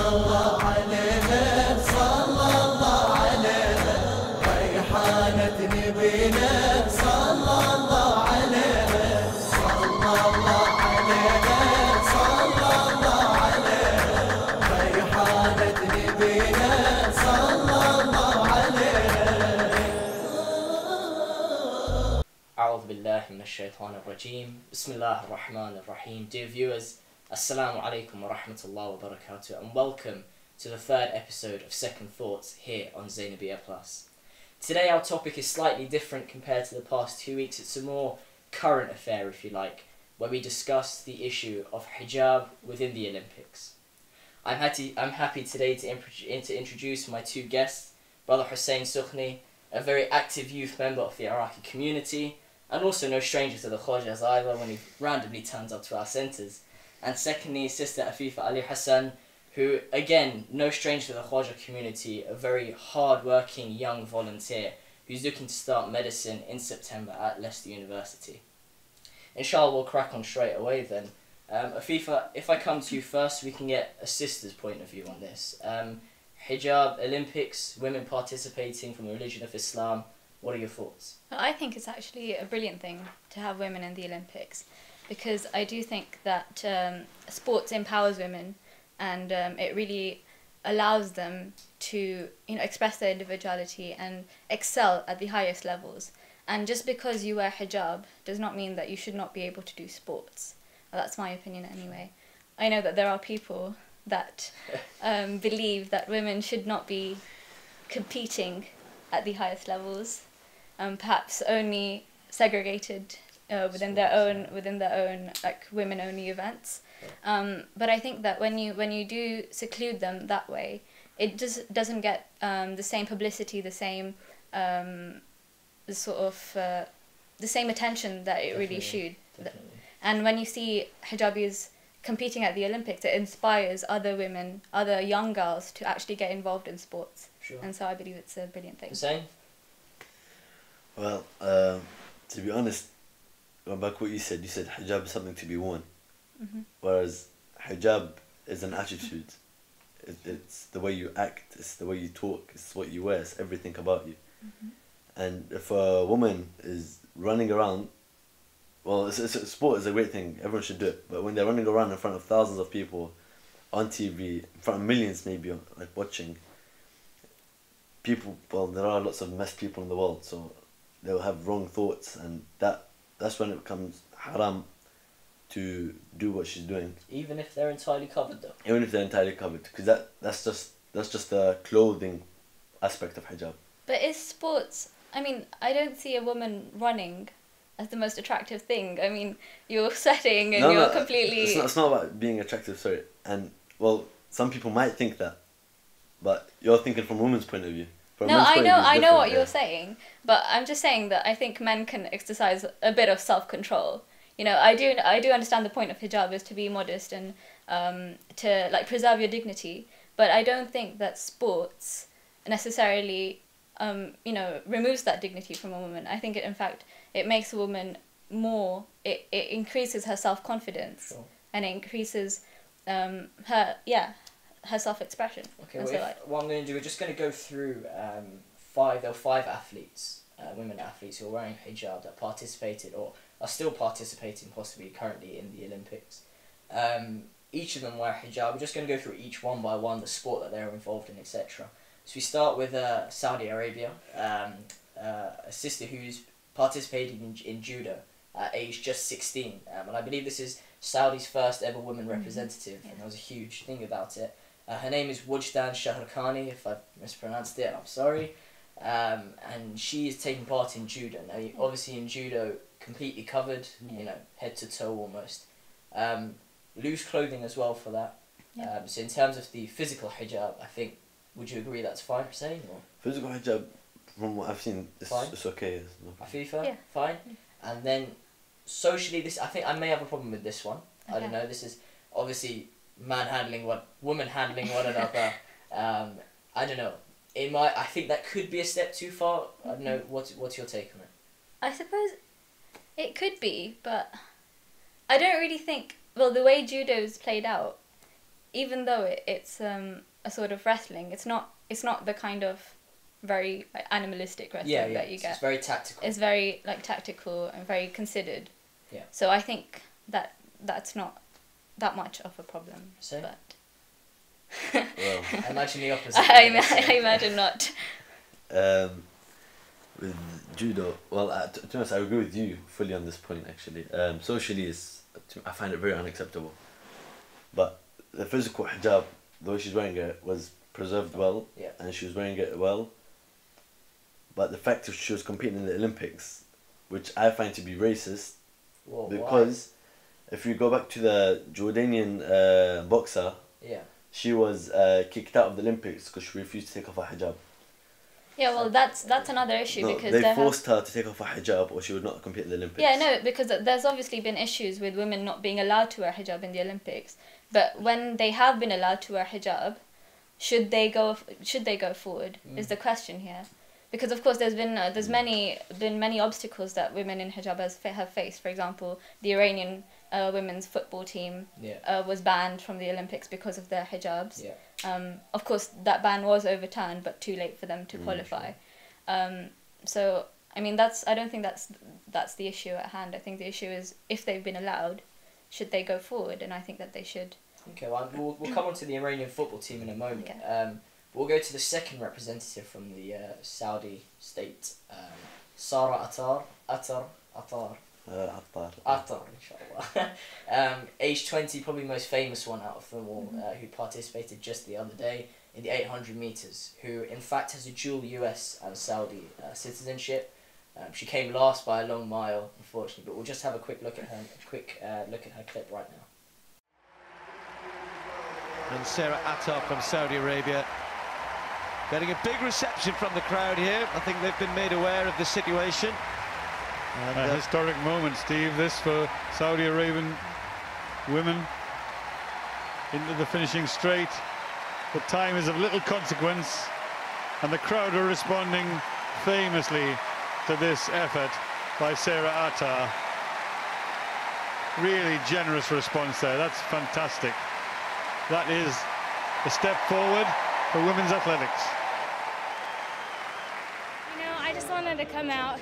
الله عليها صلى الله عليها ريحانة نبينا صلى الله عليها صلى الله عليها صلى الله عليها ريحانة نبينا صلى الله عليها. أعوذ بالله من الشيطان الرجيم. بسم الله الرحمن الرحيم. Dear viewers, Assalamu alaikum wa rahmatullahi wa barakatuh, and welcome to the third episode of Second Thoughts here on Zainabiya Plus. Today our topic is slightly different compared to the past 2 weeks. It's a more current affair, if you like, where we discuss the issue of hijab within the Olympics. I'm happy today to introduce my two guests, Brother Husain Sukhni, a very active youth member of the Iraqi community, and also no stranger to the Khwajas either when he randomly turns up to our centres. And secondly, Sister Afifa Alihassan, who, again, no stranger to the Khwaja community, a very hard-working young volunteer who's looking to start medicine in September at Leicester University. Inshallah, we'll crack on straight away then. Afifa, if I come to you first, we can get a sister's point of view on this. Hijab, Olympics, women participating from the religion of Islam, what are your thoughts? I think it's actually a brilliant thing to have women in the Olympics, because I do think that sports empowers women, and it really allows them to express their individuality and excel at the highest levels. And just because you wear hijab does not mean that you should not be able to do sports. Well, that's my opinion anyway. I know that there are people that believe that women should not be competing at the highest levels, perhaps only segregated within their own like women-only events. But I think that when you do seclude them that way, it just doesn't get the same publicity, the same the same attention that it really should. Definitely. And when you see hijabis competing at the Olympics, it inspires other women, other young girls to actually get involved in sports. Sure. And so I believe it's a brilliant thing. Hussein? Well, to be honest, going back what you said hijab is something to be worn. Mm-hmm. Whereas hijab is an attitude. It's the way you act, it's the way you talk, it's what you wear, it's everything about you. Mm-hmm. And if a woman is running around, well, sport is a great thing, everyone should do it, but when they're running around in front of thousands of people, on TV, in front of millions maybe, like watching, people, well, there are lots of messed people in the world, so they'll have wrong thoughts, and that's when it becomes haram to do what she's doing. Even if they're entirely covered though? Even if they're entirely covered, because that's just the clothing aspect of hijab. But is sports, I mean, I don't see a woman running as the most attractive thing. I mean, you're sweating and you're completely... It's not about being attractive, sorry. And, well, some people might think that, but you're thinking from a woman's point of view. No, I know what you're saying, but I'm just saying that I think men can exercise a bit of self-control. I do understand the point of hijab is to be modest and to like preserve your dignity, but I don't think that sports necessarily removes that dignity from a woman. I think in fact it makes a woman more, it increases her self-confidence. Sure. And it increases her self-expression. Okay, well, what I'm going to do, we're just going to go through five athletes, women athletes who are wearing hijab that participated or are still participating possibly currently in the Olympics. Each of them wear hijab. We're just going to go through each one by one, the sport that they're involved in, etc. So we start with Saudi Arabia, a sister who's participating in judo at age just 16. And I believe this is Saudi's first ever woman representative, and there was a huge thing about it. Her name is Wujdan Shahrkhani, if I've mispronounced it, I'm sorry. And she is taking part in judo. Now, obviously in judo, completely covered, head to toe almost. Loose clothing as well for that. Yeah. So in terms of the physical hijab, I think, would you agree that's fine, Hussein? Or? Physical hijab, from what I've seen, it's okay. Afifa? Yeah. Fine. And then socially, I think I may have a problem with this one. Okay. I don't know, this is obviously woman handling one another. I don't know. I think that could be a step too far. I don't know, what's your take on it? I suppose it could be, but I don't really think, well, the way judo's played out, even though it's a sort of wrestling, it's not the kind of very like, animalistic wrestling that you get. It's very tactical. It's very like tactical and very considered. Yeah. So I think that's not that much of a problem. So? But Well, I imagine the opposite. I imagine not. with judo, well, to be honest, I agree with you fully on this point. Actually, socially, I find it very unacceptable. But the physical hijab, the way she's wearing it, was preserved well, Yeah. and she was wearing it well. But the fact that she was competing in the Olympics, which I find to be racist, Whoa, because if you go back to the Jordanian boxer, why? Yeah. she was kicked out of the Olympics because she refused to take off her hijab. Yeah, well, that's another issue No, because they forced her to take off her hijab or she would not compete in the Olympics. Yeah, no, because there's obviously been issues with women not being allowed to wear hijab in the Olympics. But when they have been allowed to wear hijab, should they go forward? Is the question here. Because of course there's been many obstacles that women in hijab have faced. For example, the Iranian women's football team was banned from the Olympics because of their hijabs. Yeah. Of course, that ban was overturned, but too late for them to qualify. So I mean, I don't think that's the issue at hand. I think the issue is if they've been allowed, should they go forward? And I think that they should. Okay, well, we'll come on to the Iranian football team in a moment. Okay. We'll go to the second representative from the Saudi state, Sara Attar, inshallah. Age 20, probably most famous one out of them all, who participated just the other day in the 800 meters, who in fact has a dual US and Saudi citizenship. She came last by a long mile, unfortunately, but we'll just have a quick look at her clip right now. And Sarah Attar from Saudi Arabia getting a big reception from the crowd here. I think they've been made aware of the situation. And, a historic moment, Steve, this for Saudi Arabian women into the finishing straight. The time is of little consequence, and the crowd are responding famously to this effort by Sarah Attar. Really generous response there. That's fantastic. That is a step forward for women's athletics. You know, I just wanted to come out,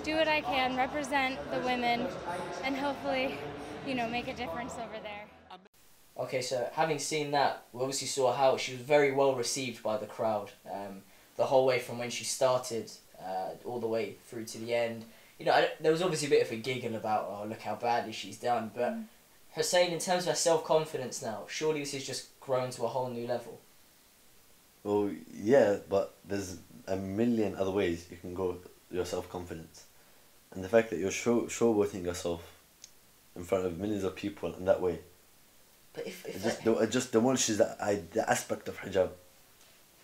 do what I can, represent the women, and hopefully, you know, make a difference over there. Okay, so having seen that, we obviously saw how she was very well received by the crowd, the whole way from when she started all the way through to the end. You know, there was obviously a bit of a giggle about, oh, look how badly she's done, but Husain, in terms of her self-confidence now, surely this has just grown to a whole new level. Well, yeah, but there's a million other ways you can go with your self-confidence. And the fact that you're showboating yourself in front of millions of people in that way, But if it just demolishes the aspect of hijab.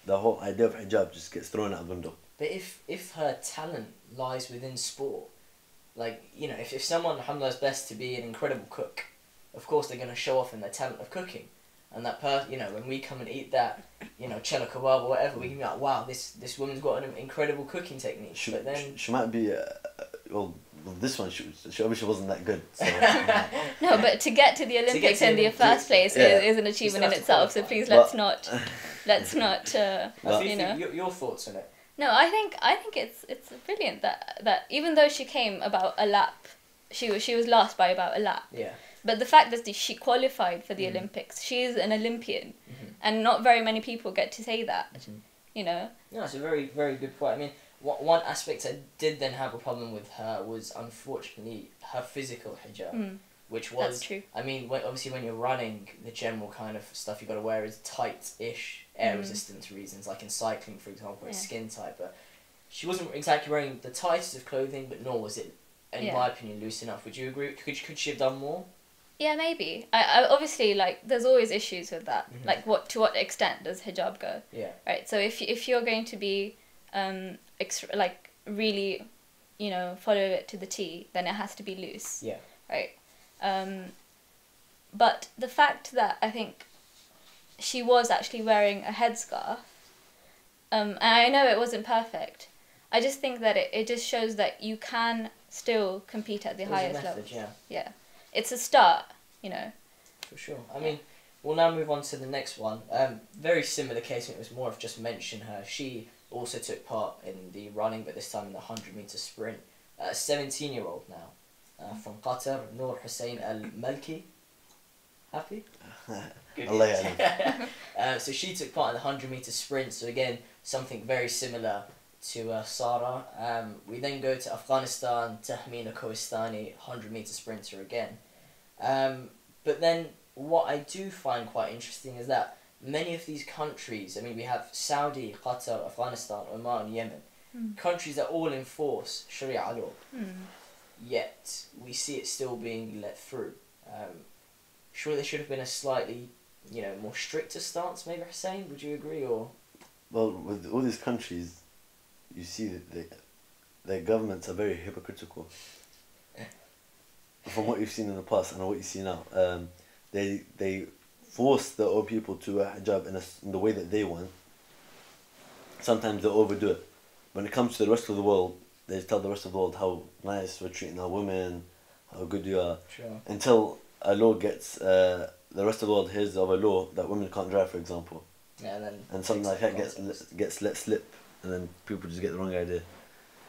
The whole idea of hijab just gets thrown out the window. But if her talent lies within sport, like, you know, if someone, alhamdulillah, is blessed to be an incredible cook, of course they're going to show off in their talent of cooking. And that you know, when we come and eat that, you know, chela kebab or whatever, we can be like, wow, this woman's got an incredible cooking technique. But then she might be, well, this one, she obviously wasn't that good. So. No, but to get to the Olympics in the first place is an achievement in have to itself. So qualify. please let's not you know. Your thoughts on it? No, I think it's brilliant that even though she came about a lap, she was last by about a lap. Yeah. But the fact that she qualified for the Olympics, she's an Olympian, and not very many people get to say that. You know. No, it's a very, very good point. I mean, one aspect I did then have a problem with her was, unfortunately, her physical hijab, which was. That's true. I mean, obviously, when you're running, the general kind of stuff you got to wear is tight-ish, air resistance reasons, like in cycling, for example, it's skin tight. But she wasn't exactly wearing the tightest of clothing, but nor was it, in my opinion, loose enough. Would you agree? Could she have done more? Yeah, maybe. I obviously, like, there's always issues with that. Like, to what extent does hijab go? Yeah. Right. So if you're going to be like really, you know, follow it to the T, then it has to be loose. Yeah. Right. But the fact that I think she was actually wearing a headscarf, and I know it wasn't perfect, I just think that it just shows that you can still compete at the highest level. Yeah. Yeah. It's a start, you know. For sure. I mean, We'll now move on to the next one. Very similar case, it was more of just mention her. She also took part in the running, but this time in the 100-meter sprint. 17-year-old now, from Qatar, Noor Hussein Al-Malki. Happy? Good. So she took part in the 100-meter sprint, so again, something very similar to Sara. We then go to Afghanistan, Tahmina Kohistani, 100-meter sprinter again. But then what I do find quite interesting is that many of these countries, I mean, we have Saudi, Qatar, Afghanistan, Oman, Yemen, countries that all enforce Sharia law, yet we see it still being let through. Surely there should have been a slightly, more stricter stance, maybe, Hussein, would you agree, or? Well, with all these countries, you see that their governments are very hypocritical. From what you've seen in the past and what you see now, they force their own people to wear hijab in the way that they want. Sometimes they overdo it. When it comes to the rest of the world, they tell the rest of the world how nice we're treating our women, how good you are. Sure. Until a law gets, the rest of the world hears of a law that women can't drive, for example. Yeah, and something like that gets let slip, and then people just get the wrong idea.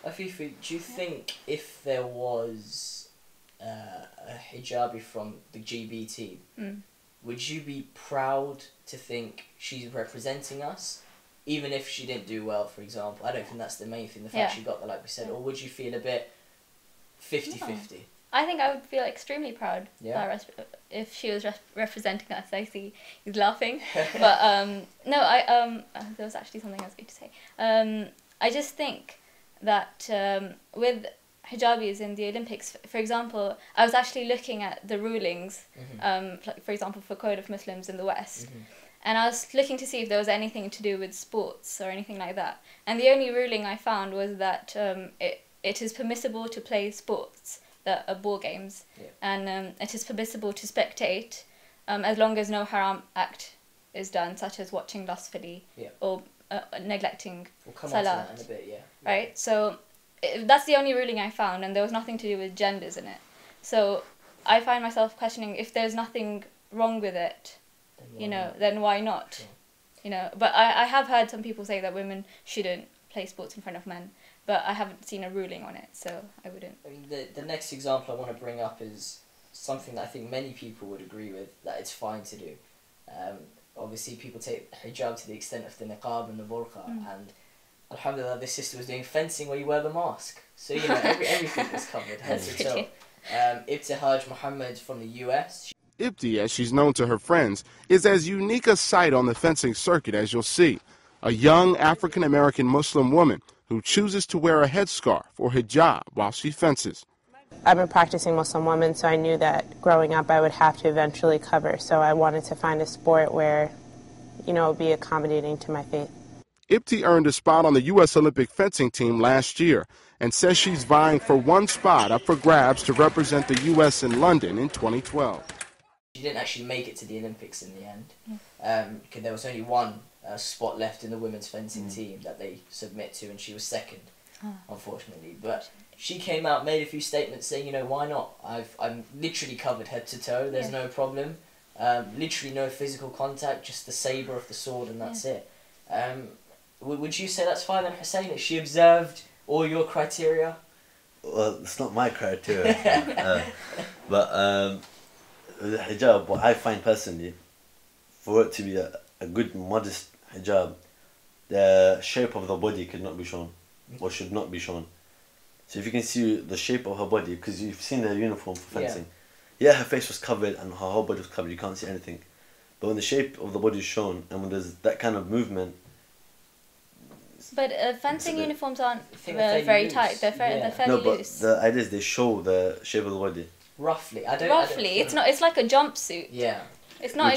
Afifa, do you think if there was a hijabi from the GB team, would you be proud to think she's representing us, even if she didn't do well, for example? I don't think that's the main thing, the fact she got there, like we said, or would you feel a bit 50-50? I think I would feel extremely proud if she was representing us. I see he's laughing, but no, there was actually something I was going to say. I just think that with hijabis in the Olympics, for example, I was actually looking at the rulings, for example, for Code of Muslims in the West, and I was looking to see if there was anything to do with sports or anything like that. And the only ruling I found was that it is permissible to play sports that are ball games, and it is permissible to spectate as long as no haram act is done, such as watching lustfully or neglecting salat. In a bit, right? So that's the only ruling I found, and there was nothing to do with genders in it. So I find myself questioning, if there's nothing wrong with it, then why not? But I have heard some people say that women shouldn't play sports in front of men, but I haven't seen a ruling on it, so I wouldn't. I mean, the next example I want to bring up is something that I think many people would agree with, that it's fine to do. Obviously, people take hijab to the extent of the niqab and the burqa, and alhamdulillah, this sister was doing fencing where you wear the mask. So, everything was covered, head to toe. Ibtihaj Muhammad from the US. Ibti, as she's known to her friends, is as unique a sight on the fencing circuit as you'll see. A young African-American Muslim woman who chooses to wear a headscarf or hijab while she fences. I'm a practicing Muslim woman, so I knew that growing up I would have to eventually cover, so I wanted to find a sport where, it would be accommodating to my faith. Ibti earned a spot on the U.S. Olympic fencing team last year and says she's vying for one spot up for grabs to represent the U.S. in London in 2012. She didn't actually make it to the Olympics in the end, because there was only one spot left in the women's fencing team that they submit to, and she was second, unfortunately. But she came out, made a few statements saying, why not? I'm literally covered head to toe, there's no problem. Literally no physical contact, just the sabre of the sword, and that's it. Would you say that's fine then, Hussein, that she observed all your criteria? Well, it's not my criteria. But the hijab, what I find personally, for it to be a good, modest hijab, the shape of the body could not be shown, or should not be shown. So if you can see the shape of her body, because you've seen her uniform for fencing, her face was covered and her whole body was covered, you can't see anything. But when the shape of the body is shown, and when there's that kind of movement... But fencing uniforms aren't very tight, they're fairly loose. No, but the idea is they show the shape of the body. Roughly, it's not. It's like a jumpsuit. Yeah. It's not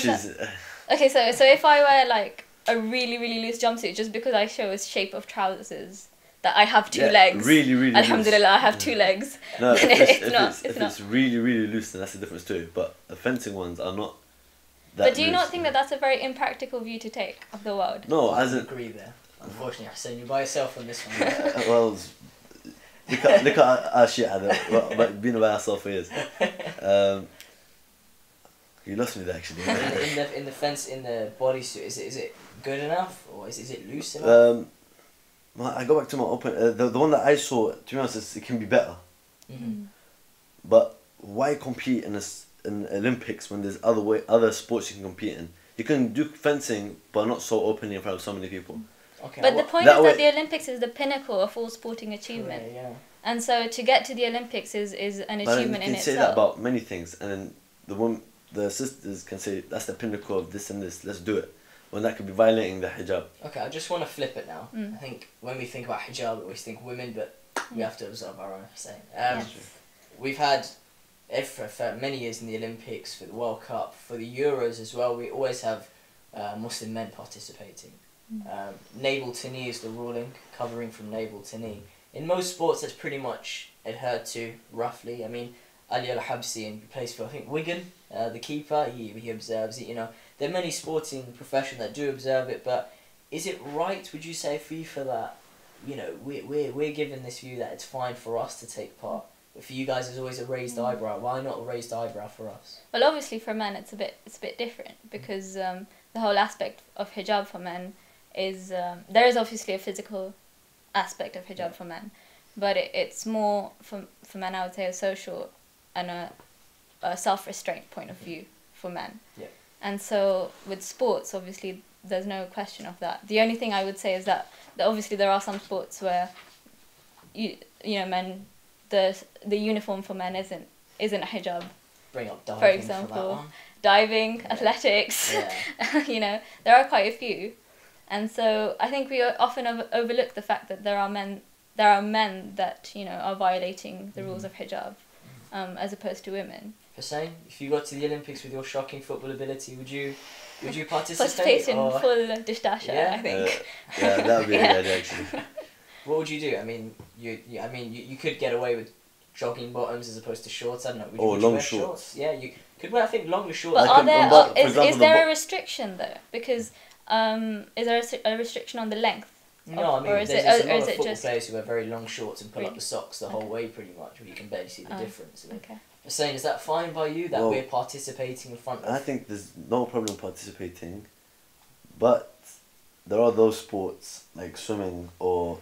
Okay, so if I wear like a really loose jumpsuit, just because I show a shape of trousers that I have two legs. Really alhamdulillah, loose. I have two legs. No, if it's really loose, then that's the difference too. But the fencing ones are not. But do you not think that that's a very impractical view to take of the world? No, I agree there. Unfortunately, Hussein, you're by yourself on this one. Well, look at our shit, but being by ourselves for years. You lost me there, actually. in the fence, in the bodysuit, is it good enough, or is it loose enough? I go back to my open. The one that I saw, to be honest, it can be better. Mm-hmm. But why compete in Olympics when there's other sports you can compete in? You can do fencing, but not so openly in front of so many people. Okay. But the point is that the Olympics is the pinnacle of all sporting achievement. Yeah. And so to get to the Olympics is an achievement in itself. You can say that about many things, and then the sisters can say that's the pinnacle of this and this. Let's do it. When that could be violating the hijab. Okay, I just want to flip it now. I think when we think about hijab, we always think women, but we have to observe our own saying. We've had, for many years in the Olympics, for the World Cup, for the Euros as well, we always have Muslim men participating. Navel to knee is the ruling, covering from navel to knee. In most sports, that's pretty much adhered to, roughly. I mean, Ali Al-Habsi plays for, I think, Wigan, the keeper, he observes it, you know. There are many sporting professions that do observe it, but is it right, would you say, FIFA, that, you know, we're given this view that it's fine for us to take part, but for you guys there's always a raised eyebrow? Why not a raised eyebrow for us? Well, obviously for men it's a bit different, because the whole aspect of hijab for men is there is obviously a physical aspect of hijab for men, but it's more for men, I would say, a social and a self-restraint point of view for men. Yeah. And so with sports, obviously there's no question of that. The only thing I would say is that obviously there are some sports where you know, men, the uniform for men isn't a hijab. Bring up diving, for example, diving, athletics. Yeah. You know, there are quite a few, and so I think we often overlook the fact that there are men that, you know, are violating the rules of hijab, as opposed to women. Hussein, if you got to the Olympics with your shocking football ability, would you participate? Participate in full dish dasher, Yeah? I think. Yeah, that would be a good idea, actually. What would you do? I mean, you could get away with jogging bottoms as opposed to shorts. I don't know. Would you long wear shorts. Yeah, you could wear, I think, longer shorts. But for is there a restriction though? Because is there a restriction on the length? No, I mean, or is there's it, a lot of it football just players who wear very long shorts and pull up Really? the socks the whole way, pretty much, where you can barely see the difference. okay? Saying, is that fine by you that Well, we're participating in front of? I think there's no problem participating, but there are those sports like swimming or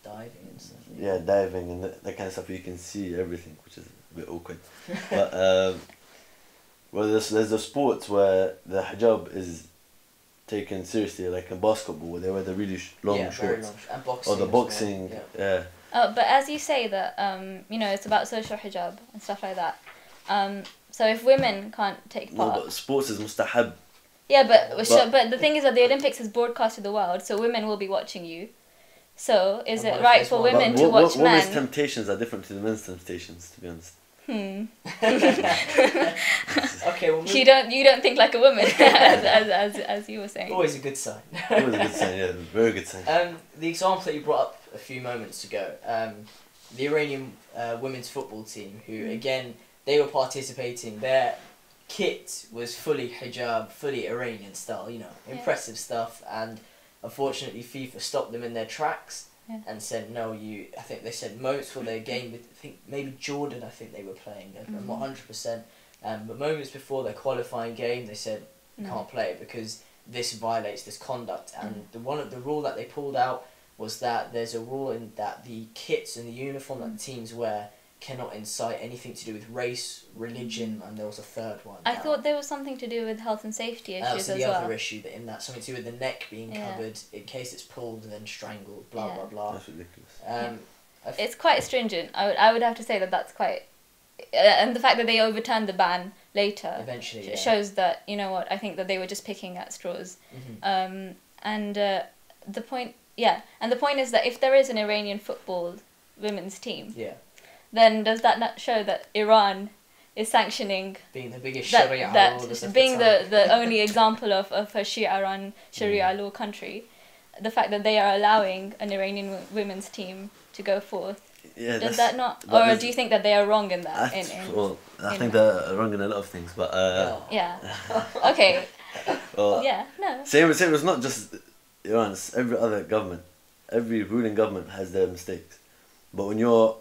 Diving and stuff. diving and that kind of stuff where you can see everything, which is a bit awkward. But well, there's the sports where the hijab is taken seriously, like in basketball where they wear the really long very shorts, long, and boxing. or the as well, boxing. yeah. But as you say that, you know, it's about social hijab and stuff like that. So if women can't take No, part, but sports is mustahab. yeah, but the thing is that the Olympics is broadcast to the world, so women will be watching you. So is And what it if right there's for one- women But to watch women's men? temptations are different to the men's temptations, to be honest. Okay, well, You don't think like a woman, as you were saying. always a good sign. It was a good sign, yeah, very good sign. The example that you brought up a few moments ago, the Iranian women's football team, who again, they were participating, their kit was fully hijab, fully Iranian style, you know, impressive stuff, and unfortunately FIFA stopped them in their tracks and said, no, I think they said moments for their game with, I think maybe Jordan, I think they were playing, I'm not 100%, but moments before their qualifying game, they said, you can't play it because this violates this conduct, and the rule that they pulled out was that there's a rule in that the kits and the uniform that the teams wear cannot incite anything to do with race, religion, and there was a third one. I thought there was something to do with health and safety issues so as the well. other issue that in that something to do with the neck being covered in case it's pulled and then strangled, blah blah blah. That's ridiculous. It's quite stringent. I would have to say that that's quite, and the fact that they overturned the ban later Eventually, shows that, you know what, I think that they were just picking at straws. And the point is that if there is an Iranian football women's team, then does that not show that Iran is sanctioning being the biggest Sharia law being the only example of a Sharia law country, the fact that they are allowing an Iranian women's team to go forth, does that not, or do you think that they are wrong in that? I think they're wrong in a lot of things, but okay. Well, no. Same. It's not just Iran. It's every other government. Every ruling government has their mistakes, but when you're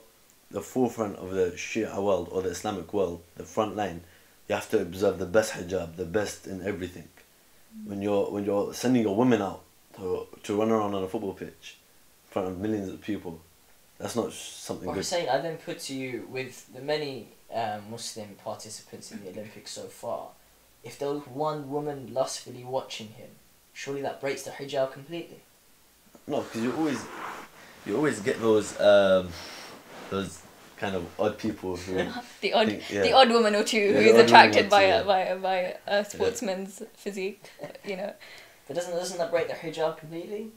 the forefront of the Shia world or the Islamic world, the front line, you have to observe the best hijab, the best in everything. When you're sending your women out to run around on a football pitch in front of millions of people, that's not something good. Hussein, I then put to you, with the many Muslim participants in the Olympics so far, if there was one woman lustfully watching him, surely that breaks the hijab completely. No, because you always get those kind of odd people who the odd think, yeah. the odd woman or two Yeah, who's the odd attracted woman or by a sportsman's physique, you know. But doesn't that break the hijab completely?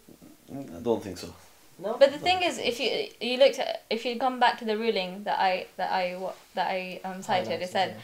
I don't think so. No. But the thing is, if you come back to the ruling that I cited, it said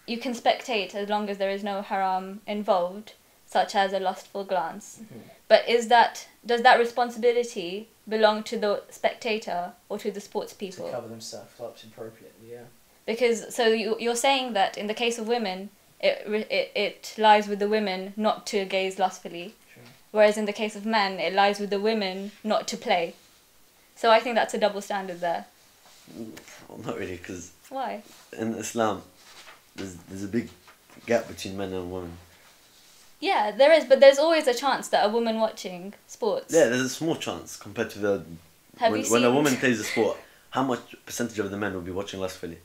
you can spectate as long as there is no haram involved, such as a lustful glance. Mm-hmm. But does that responsibility belong to the spectator or to the sports people? To cover themselves up appropriately, yeah. Because so you're saying that in the case of women, it lies with the women not to gaze lustfully, True. whereas in the case of men, it lies with the women not to play. So I think that's a double standard there. Well, not really, because Why? in Islam, there's a big gap between men and women. Yeah, there is, but there's always a chance that a woman watching sports. Yeah, there's a small chance compared to the when a woman plays a sport. How much percentage of the men will be watching lustfully?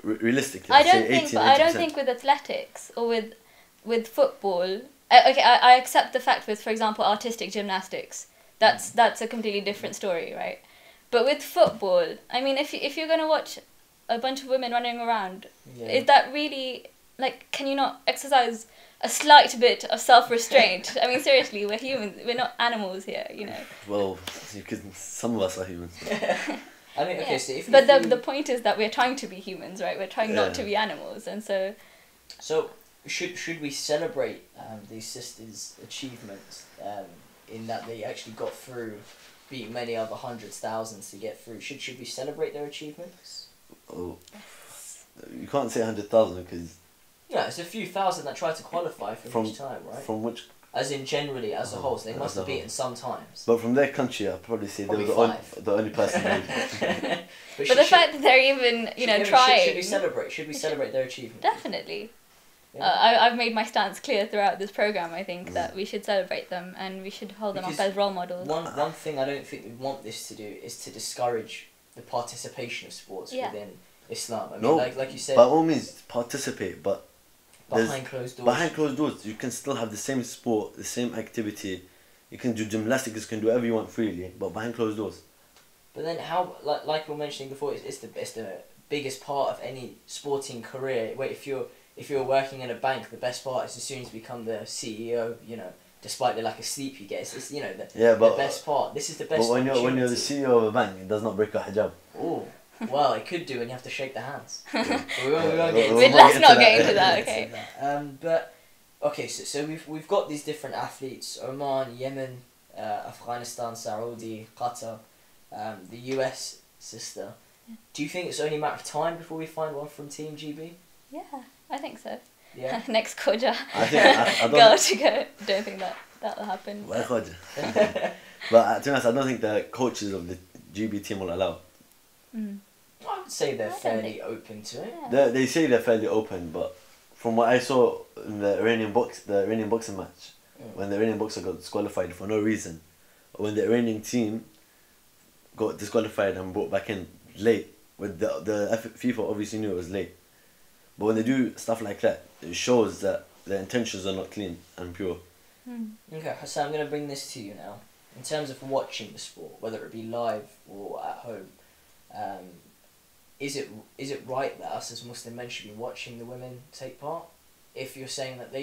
Realistically, I say don't think, 80, but I don't 90%. think with athletics or with football. I accept the fact with, for example, artistic gymnastics. That's a completely different story, right? But with football, I mean, if you're gonna watch a bunch of women running around, is that really, like, can you not exercise a slight bit of self-restraint? I mean, seriously, we're humans. We're not animals here, you know. Well, some of us are humans. I mean, okay, so but the point is that we're trying to be humans, right? We're trying not to be animals, and so. So should we celebrate these sisters' achievements in that they actually got through, beat many other hundreds, thousands to get through? Should we celebrate their achievements? Oh, you can't say 100,000 because. Yeah, it's a few thousand that try to qualify from each time, right? From which? As in generally, as a whole, so they must have beaten some times. But from their country, I'd probably say they were the only person who... But the fact that they're even, trying... Should we celebrate? Should we celebrate their achievement? Definitely. Yeah. I've made my stance clear throughout this programme, I think, that we should celebrate them and we should hold them up as role models. One thing I don't think we want this to do is to discourage the participation of sports within Islam. I mean, like you said... by all means, participate, but... Behind closed doors. Behind closed doors, you can still have the same sport, the same activity. You can do gymnastics, you can do whatever you want freely, but behind closed doors. But then how, like we were mentioning before, it's the biggest part of any sporting career. Where if you're working in a bank, the best part is as soon as you become the CEO, despite the lack of sleep you get, it's the best part. This is the best. But when you're the CEO of a bank, it does not break your hijab. Oh. Well, it could do when you have to shake the hands. But we won't let's not get into that, okay. But okay, so we've got these different athletes: Oman, Yemen, Afghanistan, Saudi, Qatar, the US sister. Do you think it's only a matter of time before we find one from Team GB? Yeah, I think so. Yeah. Next Khoja. I girl to go. Don't think that'll happen. But to be honest, I don't think the coaches of the GB team will allow. I would say they're fairly open to it. Yeah. They say they're fairly open, but from what I saw in the Iranian boxing match, when the Iranian boxer got disqualified for no reason, or when the Iranian team got disqualified and brought back in late, with the FIFA obviously knew it was late, but when they do stuff like that, it shows that their intentions are not clean and pure. Okay, Hassan, I'm going to bring this to you now. In terms of watching the sport, whether it be live or at home, is it right that us as Muslim men should be watching the women take part? If you're saying that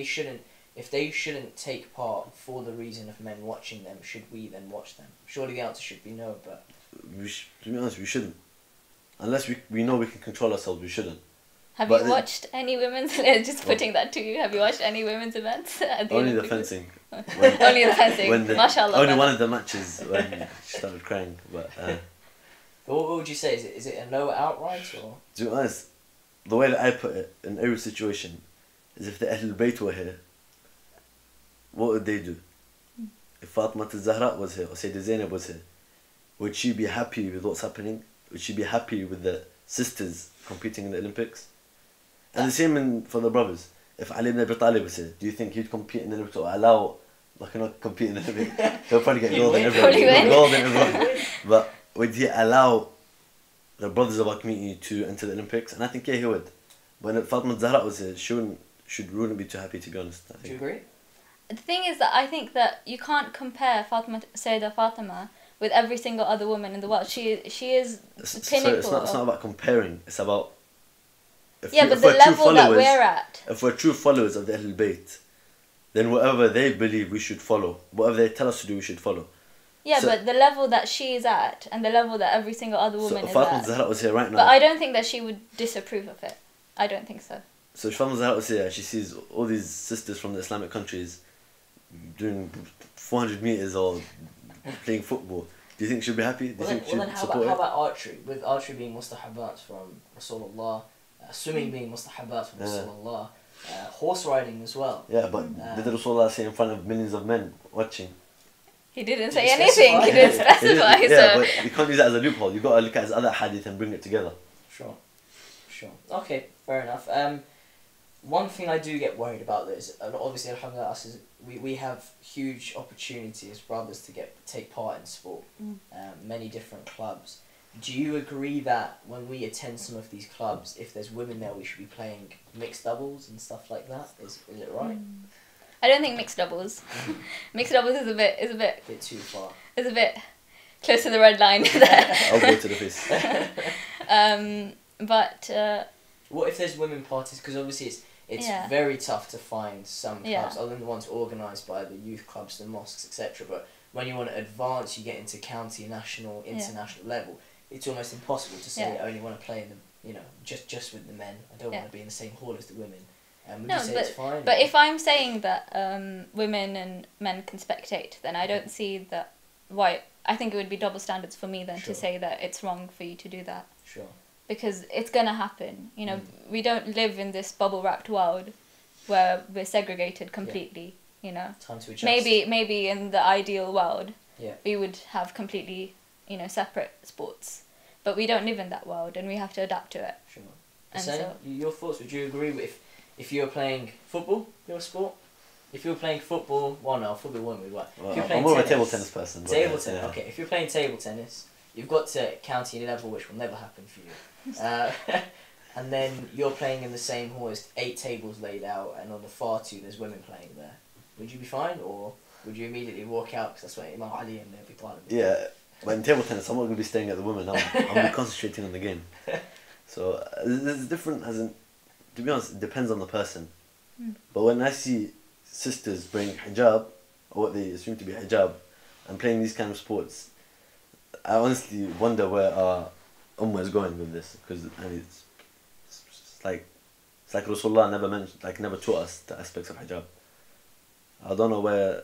if they shouldn't take part for the reason of men watching them, should we then watch them? Surely the answer should be no, but... To be honest, we shouldn't. Unless we know we can control ourselves, we shouldn't. Have you watched any women's... Just putting that to you, have you watched any women's events? Only the fencing. Only the fencing, mashallah. Only one of the matches when she started crying, but... What would you say? Is it a no outright or? To be honest, the way that I put it in every situation is if the Ahlul Bayt were here, what would they do? If Fatima al-Zahra was here or Sayyida Zainab was here, would she be happy with what's happening? Would she be happy with the sisters competing in the Olympics? And the same for the brothers. If Ali ibn Abi Talib was here, do you think he'd compete in the Olympics or allow, like, not compete in the Olympics? He'll probably get gold in everyone. Gold in everyone. But would he allow the brothers of our community to enter the Olympics? And I think, yeah, he would. But if Fatima Zahra was here, she wouldn't be too happy, to be honest. Do you agree? The thing is that I think that you can't compare Sayyidah Fatima with every single other woman in the world. She is the pinnacle. So it's not about comparing. It's about... But the level that we're at. If we're true followers of the Ahlul Bayt, then whatever they believe we should follow. Whatever they tell us to do, we should follow. Yeah, but the level that she is at and the level that every single other woman is Fatima at. Zahra was here right now. But I don't think that she would disapprove of it. I don't think so. So if Fatima Zahra was here, she sees all these sisters from the Islamic countries doing 400 meters or playing football. Do you think she'll be happy? Do you think she'll support it? How about archery? With archery being mustahabat from Rasulullah, swimming being mustahabat from Rasulullah, horse riding as well. Yeah, but did Rasulullah say in front of millions of men watching? He didn't say anything. He didn't specify. Yeah, but you can't use that as a loophole. You've got to look at his other hadith and bring it together. Sure. Okay, fair enough. One thing I do get worried about is, obviously, alhamdulillah, we have huge opportunity as brothers to take part in sport. Many different clubs. Do you agree that when we attend some of these clubs, if there's women there, we should be playing mixed doubles and stuff like that? Is it right? I don't think mixed doubles. Mixed doubles is a bit too far. It's a bit close to the red line there. I'll go to the face. But what if there's women parties? Because obviously it's very tough to find some clubs other than the ones organised by the youth clubs, the mosques, etc. But when you want to advance, you get into county, national, international level. It's almost impossible to say I only want to play in the just with the men. I don't want to be in the same hall as the women. Would you say it's fine? But if I'm saying that women and men can spectate, then I don't see that why. I think it would be double standards for me then to say that it's wrong for you to do that. Sure. Because it's gonna happen. You know, we don't live in this bubble-wrapped world where we're segregated completely. You know. Time to adjust. Maybe in the ideal world, we would have completely, separate sports. But we don't live in that world, and we have to adapt to it. Sure. And so, your thoughts? Would you agree with if you were playing football, your sport? If you were playing football, football wouldn't we work. Well, I'm more of a table tennis person. Table tennis. Okay, if you're playing table tennis, you've got to county level, which will never happen for you. And then you're playing in the same hall as 8 tables laid out, and on the far two there's women playing there. Would you be fine, or would you immediately walk out because that's what Imam Ali and Abi Talib did? Yeah, but in table tennis, I'm not going to be staying at the women. I'm going to be concentrating on the game. So it's different. To be honest, it depends on the person. But when I see sisters wearing hijab, or what they assume to be hijab, and playing these kind of sports, I honestly wonder where our ummah is going with this, because it's like Rasulullah never taught us the aspects of hijab. I don't know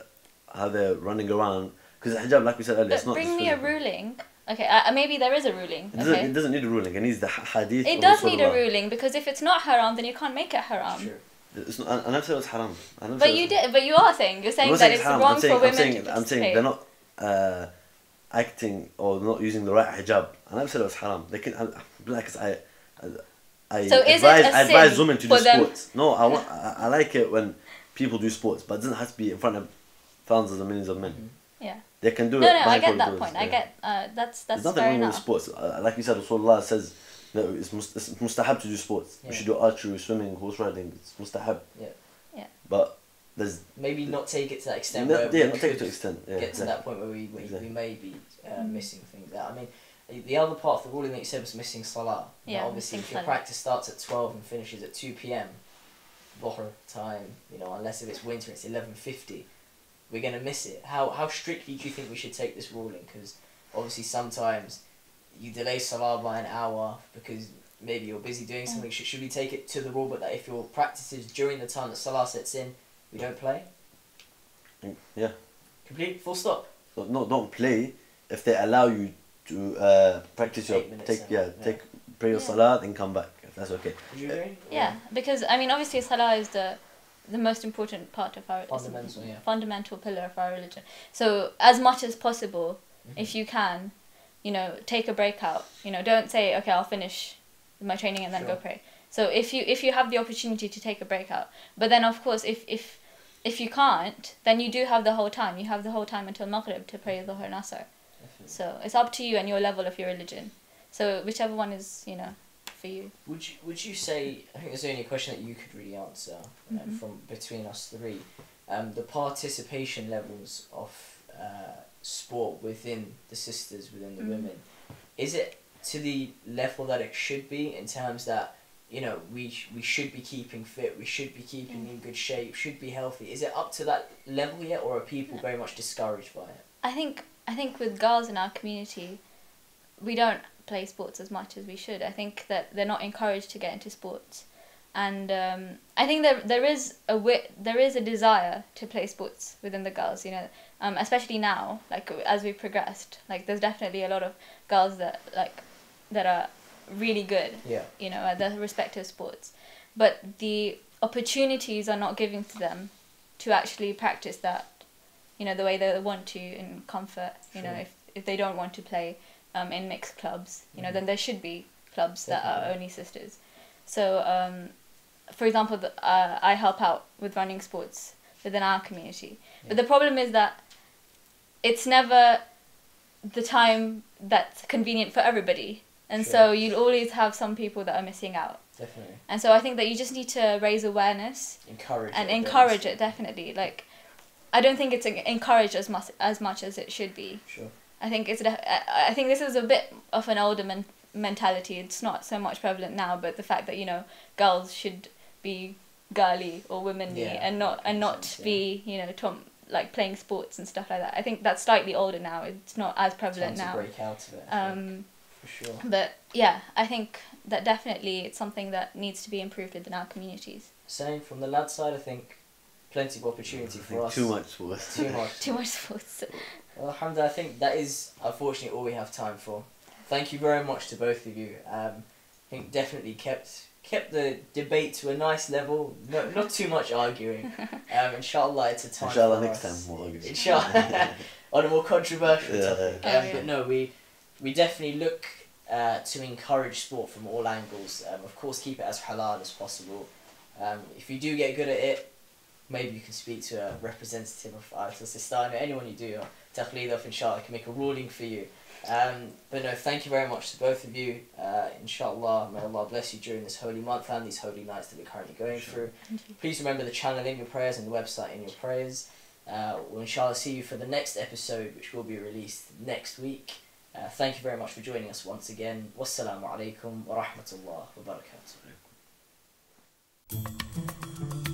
how they're running around, because hijab, like we said earlier, it's not. Bring me a ruling. Okay, maybe there is a ruling. It doesn't need a ruling. It needs the hadith. It does need a ruling, because if it's not haram, then you can't make it haram. Sure. It's not, I never said it was haram. But you are saying that it's wrong for women to participate. I'm saying they're not acting or not using the right hijab. I never said it was haram. They can, I advise women to do sports. No, I like it when people do sports, but it doesn't have to be in front of thousands of millions of men. Yeah. They can do it. No, I get that point. I get that's There's nothing fair wrong enough. with sports. Like you said, Rasulullah says that it's mustahab to do sports. We should do archery, swimming, horse riding. It's mustahab. Yeah. But there's maybe not take it to that extent. not take it to that extent. Get to that point where we may be missing things there. I mean, the other part of the ruling that you said was missing salah. Yeah. Now, obviously, if your practice starts at 12 and finishes at 2 p.m. Dhuhr time, unless if it's winter, it's 11:50. We're going to miss it. How strictly do you think we should take this ruling? Because obviously sometimes you delay salah by an hour because maybe you're busy doing something. Should we take it to the rule, but that if your practice is during the time that salah sets in, we don't play? Yeah. Complete full stop. So no, don't play if they allow you to practice your pray your salah, then come back. If that's okay. Would you agree? Yeah, because I mean, obviously salah is the most important part of our fundamental pillar of our religion. So as much as possible, if you can, take a break out. Don't say, okay, I'll finish my training and then go pray. So if you have the opportunity to take a break out, but then of course if you can't, then you do have the whole time. You have the whole time until Maghrib to pray Dhuhr and Asr. So it's up to you and your level of your religion. So whichever one is, you know, for you. Would you say, I think there's only a question that you could really answer from between us three, the participation levels of sport within the sisters, within the women, is it to the level that it should be, in terms that, you know, we should be keeping fit, we should be keeping in good shape, should be healthy? Is it up to that level yet, or are people very much discouraged by it? I think with girls in our community, we don't play sports as much as we should. I think that they're not encouraged to get into sports, and I think there is a desire to play sports within the girls. You know, especially now, like as we progressed, like there's definitely a lot of girls that are really good. Yeah. You know, at their respective sports, but the opportunities are not given to them to actually practice that, you know, the way they want to in comfort. You know, if they don't want to play in mixed clubs, you know, then there should be clubs that are only sisters. So, for example, I help out with running sports within our community. But the problem is that it's never the time that's convenient for everybody. And so you'll always have some people that are missing out. Definitely. And so I think that you just need to raise awareness. Encourage it, definitely. Like, I don't think it's encouraged as much as it should be. Sure. I think I think this is a bit of an older mentality. It's not so much prevalent now, but the fact that, you know, girls should be girly or womanly and not be, you know, like playing sports and stuff like that. I think that's slightly older now. It's not as prevalent now. To break out of it. For sure. But yeah, I think that definitely it's something that needs to be improved within our communities. Same from the lad side. I think plenty of opportunity for us. Too much sports. Too much sports. Well, alhamdulillah, I think that is unfortunately all we have time for. Thank you very much to both of you. I think definitely kept the debate to a nice level. Not too much arguing. Inshallah, it's a time. Inshallah, for next us. time we'll argue. Inshallah, on a more controversial topic. Yeah. But no, we definitely look to encourage sport from all angles. Of course, keep it as halal as possible. If you do get good at it, maybe you can speak to a representative of Al Sistani, or anyone you do, or Taqleed of, inshallah, can make a ruling for you. But no, thank you very much to both of you. Inshallah, may Allah bless you during this holy month and these holy nights that we're currently going through. Please remember the channel in your prayers and the website in your prayers. We'll inshallah see you for the next episode, which will be released next week. Thank you very much for joining us once again. Wassalamu alaikum wa rahmatullah wa barakatuh.